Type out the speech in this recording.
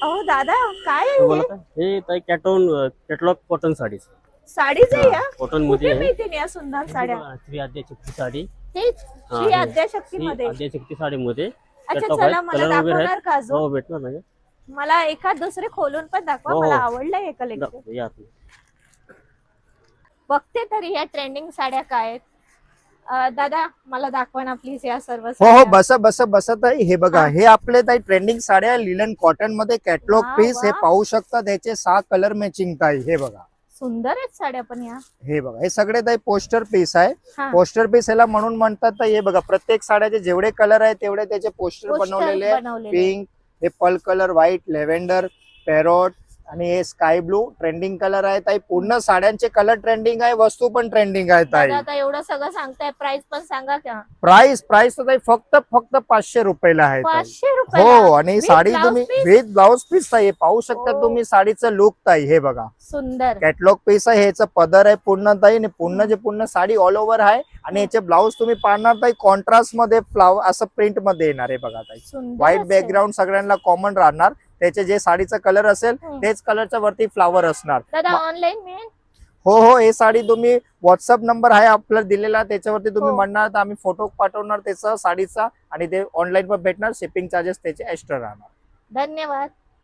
अहो दादा काय आहे बोला हे? का? हे ताई कॅटलॉग कॉटन साडी. साडीच आहे या? कॉटन मध्ये कुठे आहे. मिळतील या सुंदर साड्या? श्री आद्यशक्ती साडी. हेच श्री हे आद्यशक्ती श्री मध्ये. आद्यशक्ती साडी मध्ये अच्छा कॅटलॉग चला आहेत, मला कलर वगैरे दाखवणार आहेत. का अजून? हो भेटणार ना. मला एखाद दुसरे खोलून पण दाखवा, हो, हो. मला आवडलं हे कलेक्शन. या तुम्ही. बघते तरी या ट्रेंडिंग साड्या काय आहेत. दादा मला दाखवा ना प्लीज या सर्व हो साड्या. बस ताई. हे बघा, हा. हे आपले ताई ट्रेंडिंग साड्या लिलन कॉटन मध्ये कॅटलॉग वा, पीस. हे वा. पाहू शकता, त्याचे 6 कलर मॅचिंग ताई. हे बघा, सुंदर आहेत साड्या पण या. हे बघा, हे सगळे ताई पोस्टर पीस आहे. हा. पोस्टर पीस याला म्हणून म्हणतात ताई. हे बघा, प्रत्येक साड्याचे जेवढे कलर आहेत तेवढे त्याचे पोस्टर पोस्टर बनवलेले आहे. बनवलेले आहे. पिंक, हे pearl colour, white, lavender, parrot आणि हे स्काय ब्लू ट्रेंडिंग कलर आहे ताई. पूर्ण साड्यांचे कलर ट्रेंडिंग आहे, वस्तू पण ट्रेंडिंग आहे ताई. दादा आता एवढं सगळं सांगताय, प्राइस पण सांगा का? प्राइस तर ताई फक्त 500 रुपयाला आहे ताई. 500 रुपये. हो, आणि साडी blouse तुम्ही piece? विथ ब्लाउज पीस ताई. हे पाहू शकता हो. तुम्ही साडीचं लुक ताई. हे बघा, सुंदर. कॅटलॉग पीस आहे. ह्याचं पदर आहे पूर्ण ताई, आणि पूर्ण साडी ऑल ओव्हर आहे. आणि याचे ब्लाउज तुम्ही पाहणार ताई कॉन्ट्रास्ट मध्ये फ्लावर असं प्रिंट मध्ये येणार आहे बघा ताई. सुंदर व्हाईट असेल. बॅकग्राऊंड सगळ्यांना कॉमन राहणार. त्याचे जे साडीचा कलर असेल तेच कलरच्या वरती फ्लावर असणार. दादा ऑनलाईन मिळेल? हो, हे साडी तुम्ही व्हॉट्सअप नंबर आहे आपल्याला दिलेला, त्याच्यावरती तुम्ही हो. म्हणणार तर आम्ही फोटो पाठवणार त्याचा साडीचा, आणि ते ऑनलाईन पण भेटणार. शिपिंग चार्जेस त्याचे एक्स्ट्रा राहणार. धन्यवाद.